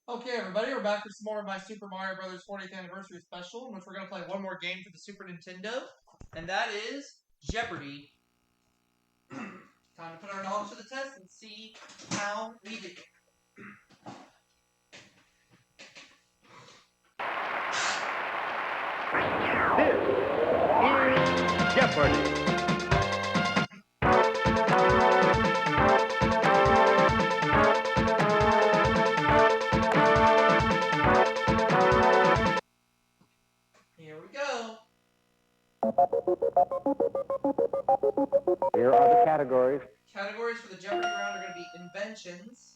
Okay, everybody, we're back for some more of my Super Mario Brothers 40th Anniversary Special, in which we're going to play one more game for the Super Nintendo, and that is Jeopardy! Time to put our knowledge to the test and see how we do. This is Jeopardy! Here we go. Here are the categories. Categories for the Jeopardy round are going to be inventions,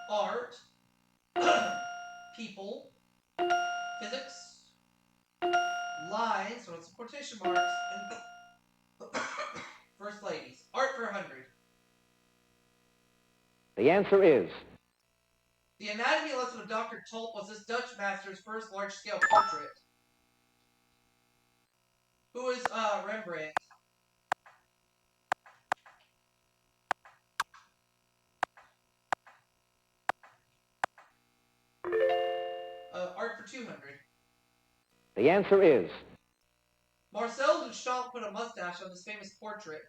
art, people, physics, lines, so it's quotation marks, and first ladies. Art for 100. The answer is The anatomy lesson of Dr. Tulp was this Dutch master's first large-scale portrait. Who is Rembrandt? Art for 200. the answer is Marcel Duchamp put a mustache on this famous portrait.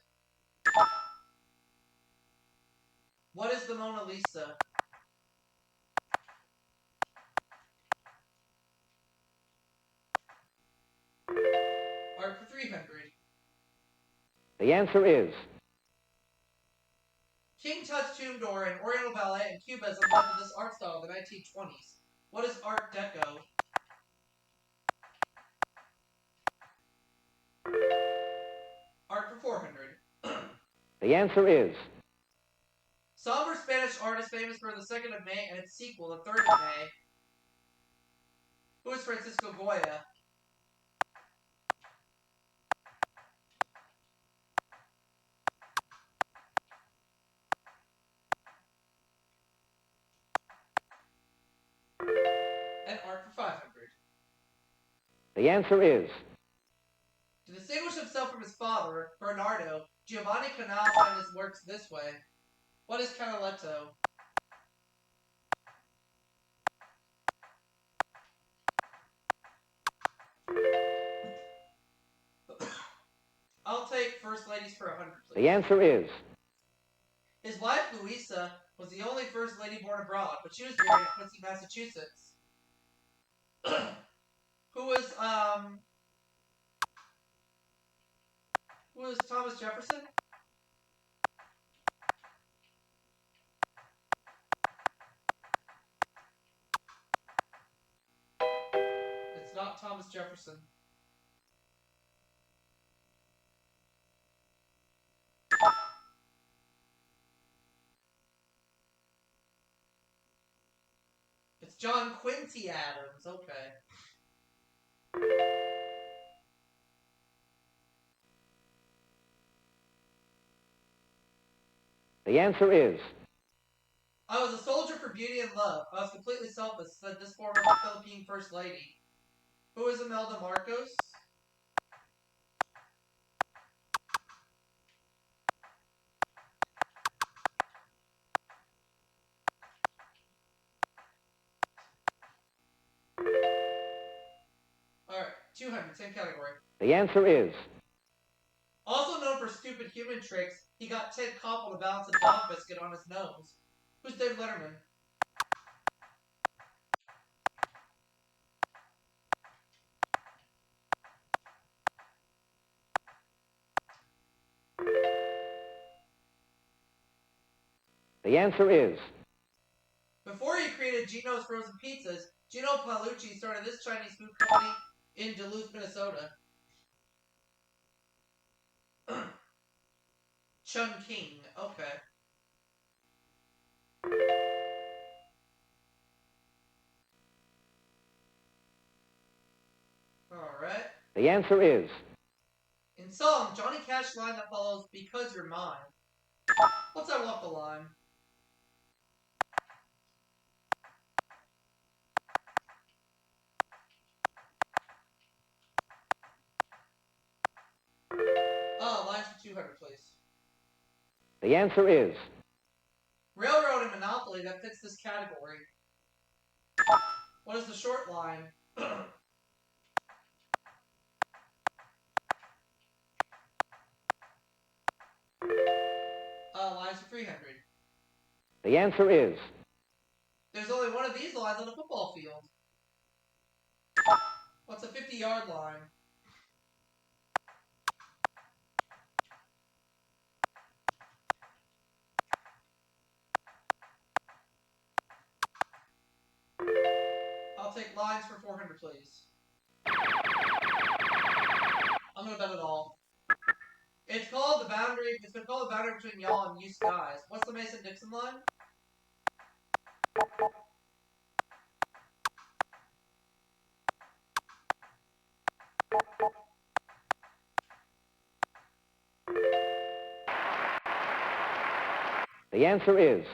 What is the Mona Lisa? Art for 300. the answer is King Tut's tomb door and Oriental ballet and Cubism led to this art style in the 1920s. What is Art Deco? Art for 400. the answer is Somber Spanish artist famous for The 2nd of May and its sequel, The 3rd of May. Who is Francisco Goya? And art for 500. the answer is To distinguish himself from his father, Bernardo, Giovanni Canal signed his works this way. What is Canaletto? I'll take first ladies for 100, please. the answer is His wife, Louisa, was the only first lady born abroad, but she was married in Quincy, Massachusetts. Who was Thomas Jefferson? It's not Thomas Jefferson. It's John Quincy Adams. Okay. the answer is I was a soldier for beauty and love. I was completely selfless, said this former Philippine First Lady. Who is Imelda Marcos? Alright, 200, same category. the answer is Also known for stupid human tricks, he got Ted Koppel to balance a dog biscuit on his nose. Who's Dave Letterman? the answer is Before he created Gino's Frozen Pizzas, Gino Paolucci started this Chinese food company in Duluth, Minnesota. Chun King, okay. Alright. the answer is In song, Johnny Cash line that follows, "Because You're Mine." What's I Walk the Line? Oh, lines for 200, please. the answer is Railroad and Monopoly that fits this category. What is the short line? Lines for 300. The answer is There's only one of these lines on a football field. What's a 50-yard line? I'll take lines for 400, please. I'm gonna bet it all. It's called the boundary. It's been called the boundary between y'all and you guys. What's the Mason-Dixon line? the answer is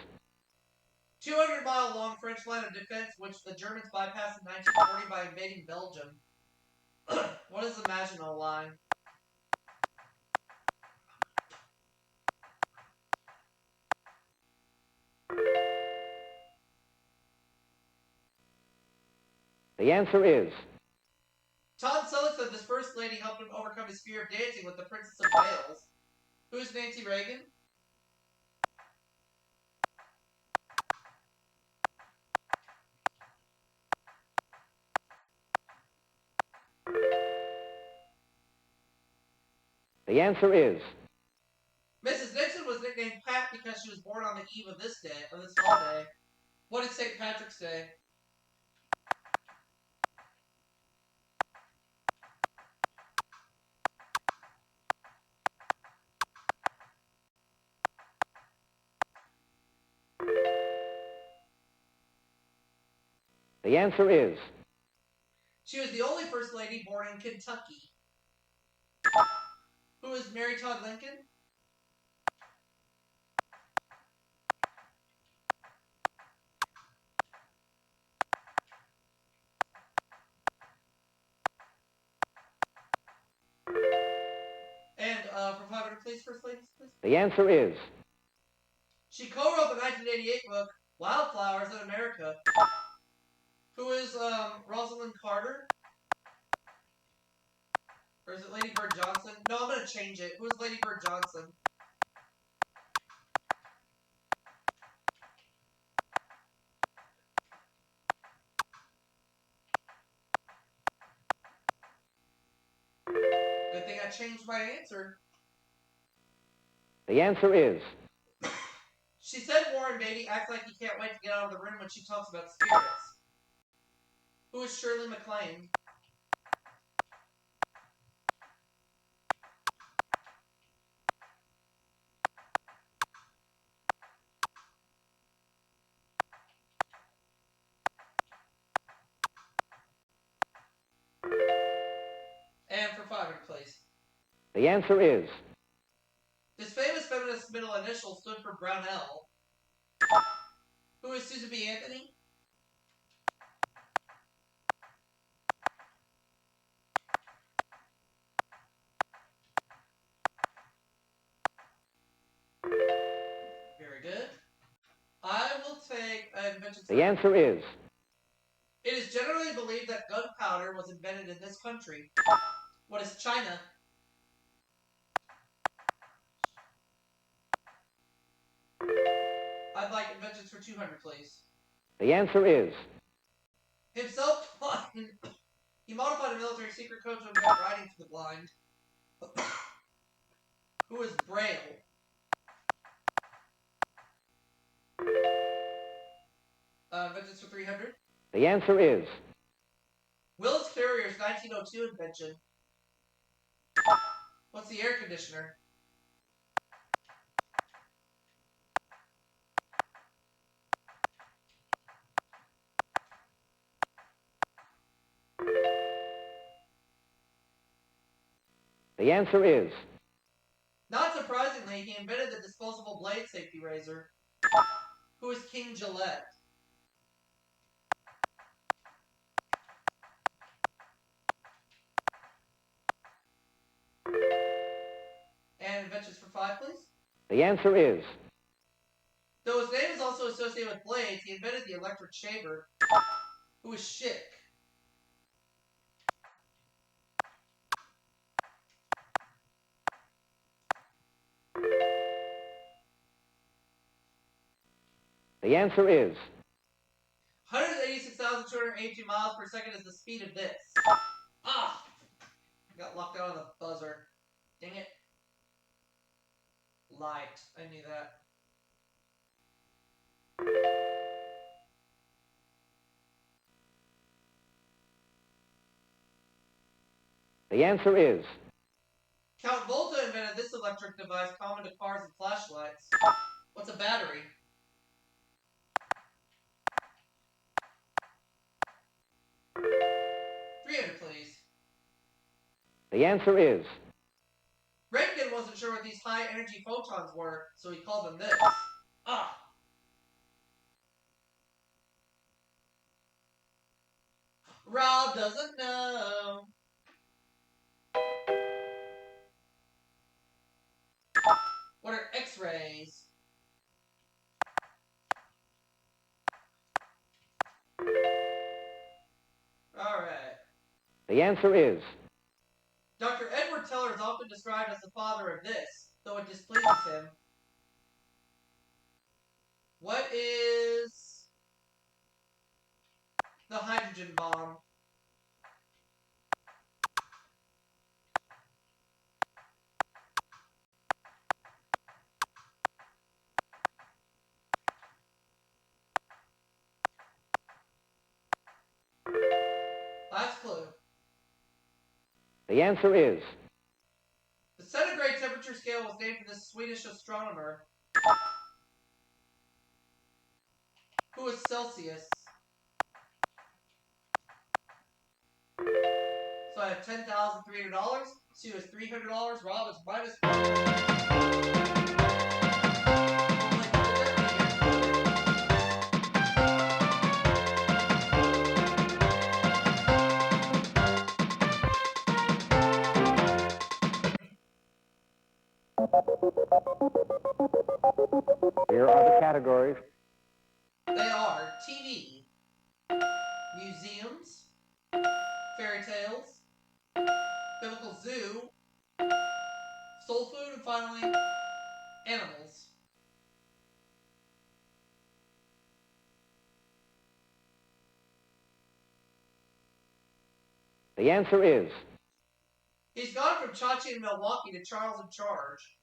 200-mile-long French line of defense, which the Germans bypassed in 1940 by invading Belgium. What is the Maginot Line? the answer is Tom Selleck said this first lady helped him overcome his fear of dancing with the Princess of Wales. Who's Nancy Reagan? the answer is Mrs. Nixon was nicknamed Pat because she was born on the eve of this day, of this holiday. What is St. Patrick's Day? the answer is She was the only first lady born in Kentucky. Who is Mary Todd Lincoln? And for 500, please, first ladies, please. the answer is She co-wrote the 1988 book Wildflowers in America. Who is Rosalind Carter? Or is it Lady Bird Johnson? No, I'm gonna change it. Who is Lady Bird Johnson? Good thing I changed my answer. the answer is She said Warren Beatty acts like he can't wait to get out of the room when she talks about spirits. Who is Shirley MacLaine? And for 500, please. the answer is This famous feminist middle initial stood for Brownell. Who is Susan B. Anthony? Very good. I will take invention. the answer is It is generally believed that gunpowder was invented in this country. What is China? I'd like inventions for 200, please. the answer is Himself blind. He modified a military secret code to invent writing for the blind. Who is Braille? Inventions for 300. the answer is Willis Carrier's 1902 invention. What's the air conditioner? the answer is Not surprisingly, he invented the disposable blade safety razor. Who is King Gillette? And inventions for 5, please. the answer is Though his name is also associated with blades, he invented the electric shaver. Who is Schick? The answer is 186,282 miles per second is the speed of this. Ah! I got locked out on the buzzer. Dang it. Light. I knew that. the answer is Count Volta invented this electric device common to cars and flashlights. What's a battery? $300, please. the answer is Röntgen wasn't sure what these high-energy photons were, so he called them this. Ah! Rob doesn't know. What are X-rays? Alright. the answer is Dr. Edward Teller is often described as the father of this, though it displeases him. What is the hydrogen bomb? Last clue. the answer is The centigrade temperature scale was named for this Swedish astronomer. Who is Celsius? So I have $10,300. Sue is $300. Rob is -1. Here are the categories. They are TV, museums, fairy tales, biblical zoo, soul food, and finally, animals. The answer is He's gone from Chachi in Milwaukee to Charles in Charge.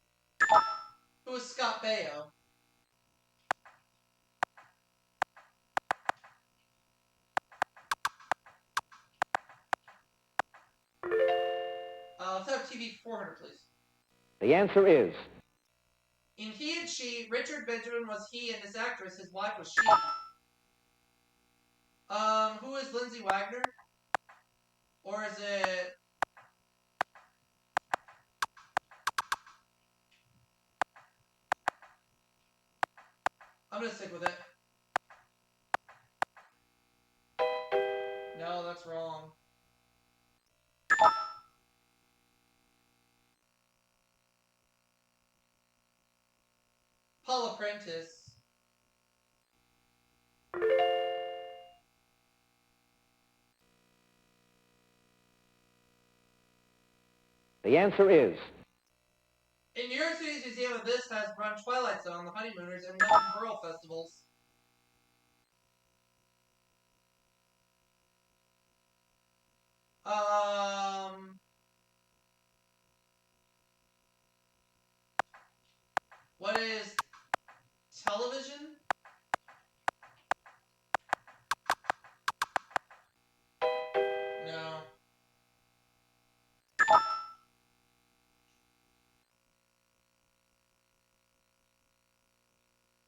Who is Scott Baio? Let's have TV 400, please. the answer is In He and She, Richard Benjamin was he and this actress, his wife was she. Who is Lindsay Wagner? Or is it... I'm gonna stick with it. No, that's wrong. Paula Prentice. the answer is In New York City's Museum of This has run Twilight Zone, The Honeymooners, and Melbourne Borough festivals. What is television? No.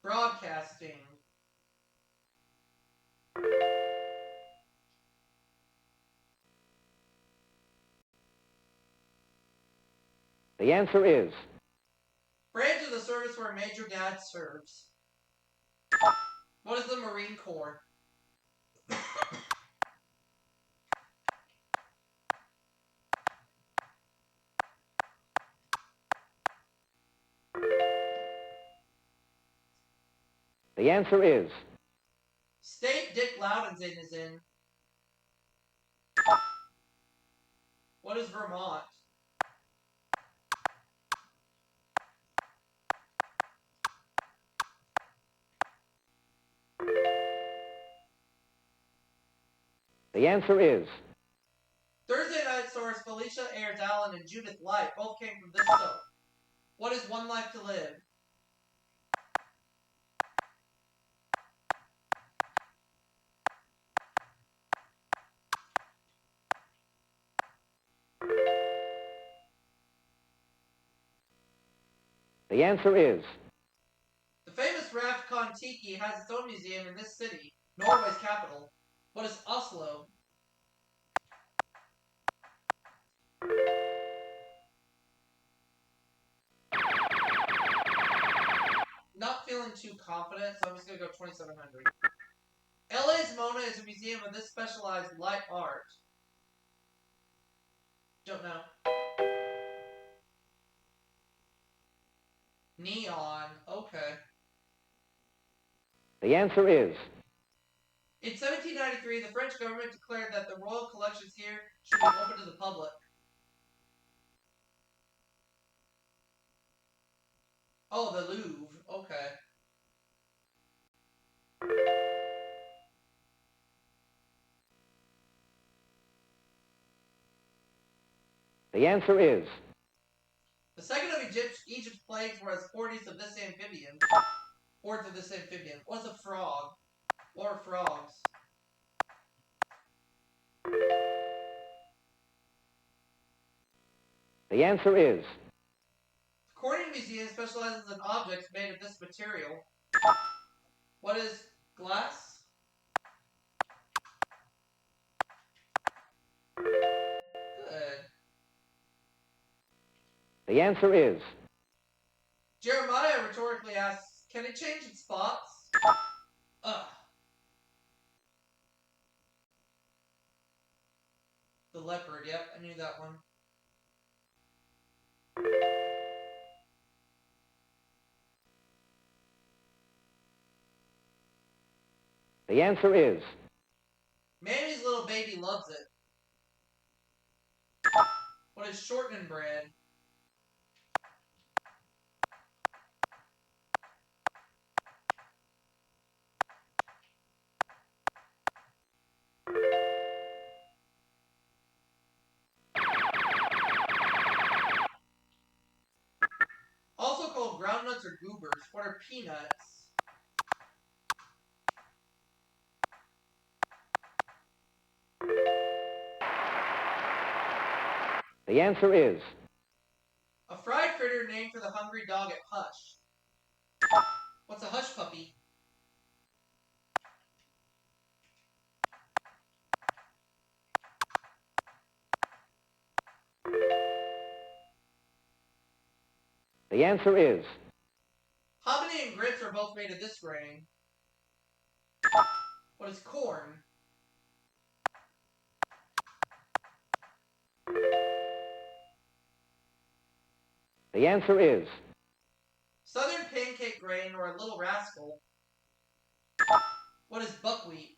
Broadcasting. the answer is Branch of the service where Major Dad serves. What is the Marine Corps? the answer is State Dick Loudon's in is in. What is Vermont? The answer is Thursday night stars Felicia Ayers Allen and Judith Light both came from this soap. What is One Life to Live? The answer is The famous Raft Kon-Tiki has its own museum in this city, Norway's capital. What is Oslo? Not feeling too confident, so I'm just going to go 2700. LA's MoMA is a museum of this specialized light art. Don't know. Neon. Okay. the answer is In 1793, the French government declared that the royal collections here should be open to the public. Oh, the Louvre. Okay. the answer is The second of Egypt's plagues were as hordes of this amphibian. Hordes of this amphibian. What's a frog? What are frogs? the answer is The Corning Museum specializes in objects made of this material. What is glass? Good. the answer is Jeremiah rhetorically asks, can it change its spots? Ugh. The leopard, yep, I knew that one. the answer is Mammy's little baby loves it. What is shortening bread? Also called groundnuts or goobers. What are peanuts? the answer is A fried critter named for the hungry dog at Hush. What's a hush puppy? the answer is Hominy and grits are both made of this grain. What is corn? the answer is Southern pancake grain or a little rascal. What is buckwheat?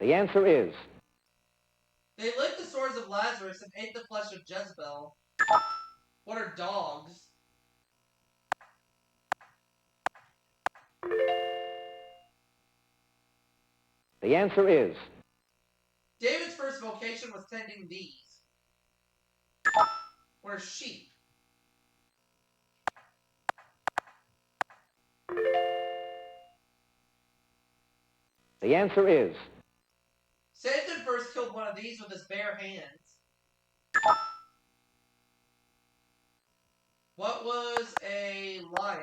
the answer is They licked the sores of Lazarus and ate the flesh of Jezebel. What are dogs? the answer is David's first vocation was tending bees. What are sheep? the answer is Samson first killed one of these with his bare hands. What was a lion?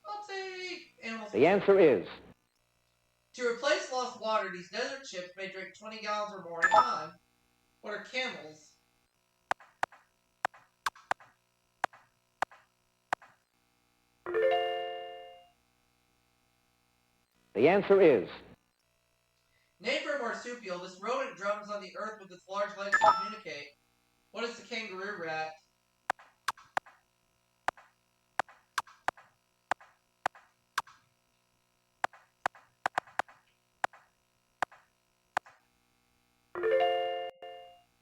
I'll take animals. the answer is To replace lost water, these desert ships may drink 20 gallons or more at a time. What are camels? the answer is Named for a marsupial, this rodent drums on the earth with its large legs to communicate. What is the kangaroo rat?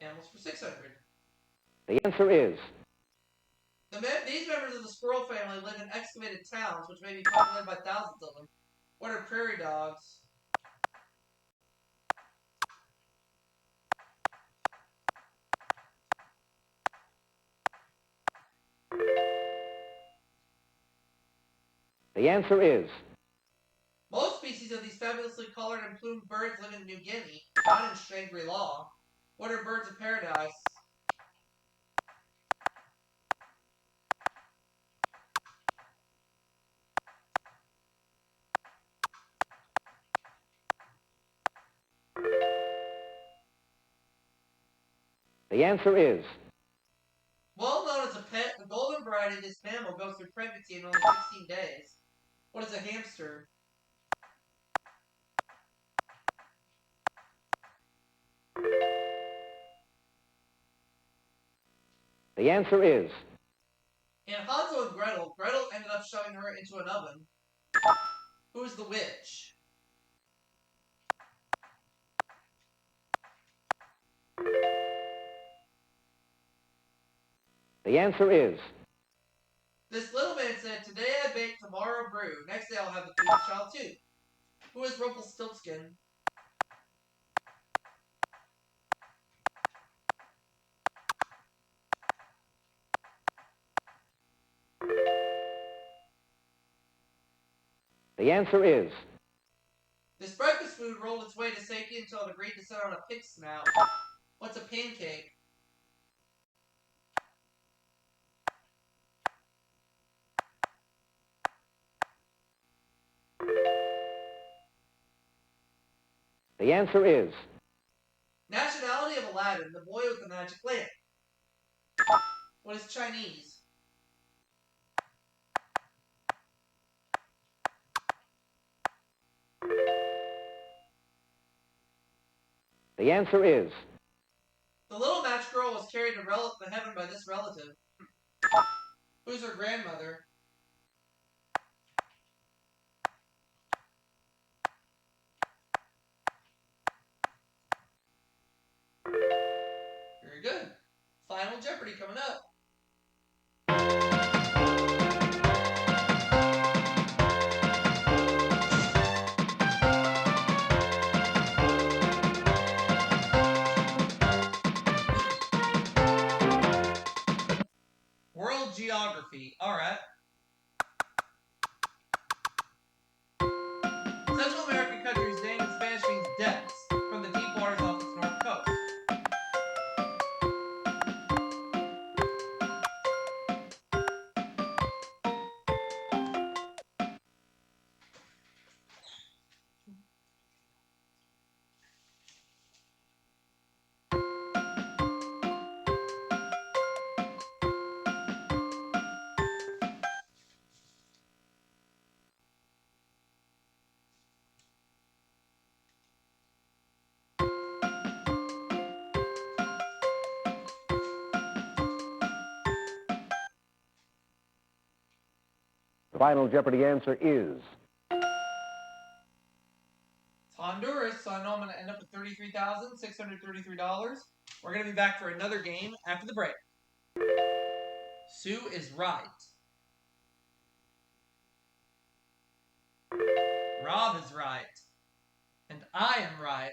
Animals for 600. The answer is. These members of the squirrel family live in excavated towns, which may be populated by thousands of them. What are prairie dogs? The answer is. Most species of these fabulously colored and plumed birds live in New Guinea, not in Shangri-La. What are birds of paradise? The answer is. Well known as a pet, the golden variety of this mammal goes through pregnancy in only 16 days. What is a hamster? The answer is. In Hansel and Gretel, Gretel ended up shoving her into an oven. Who is the witch? The answer is. This little man said, "Today I bake, tomorrow brew. Next day I'll have the food child too." Who is Rumpelstiltskin? The answer is. This breakfast food rolled its way to safety until it agreed to sit on a pig's snout. What's a pancake? The answer is. Nationality of Aladdin, the boy with the magic lamp. What is Chinese? The answer is. The little match girl was carried to heaven by this relative. Who's her grandmother? Very good. Final Jeopardy coming up. World geography. Alright. Central American country's name in Spanish means depths, from the deep waters off its north coast. The final Jeopardy answer is. It's Honduras, so I know I'm going to end up with $33,633. We're going to be back for another game after the break. Sue is right. Rob is right. And I am right.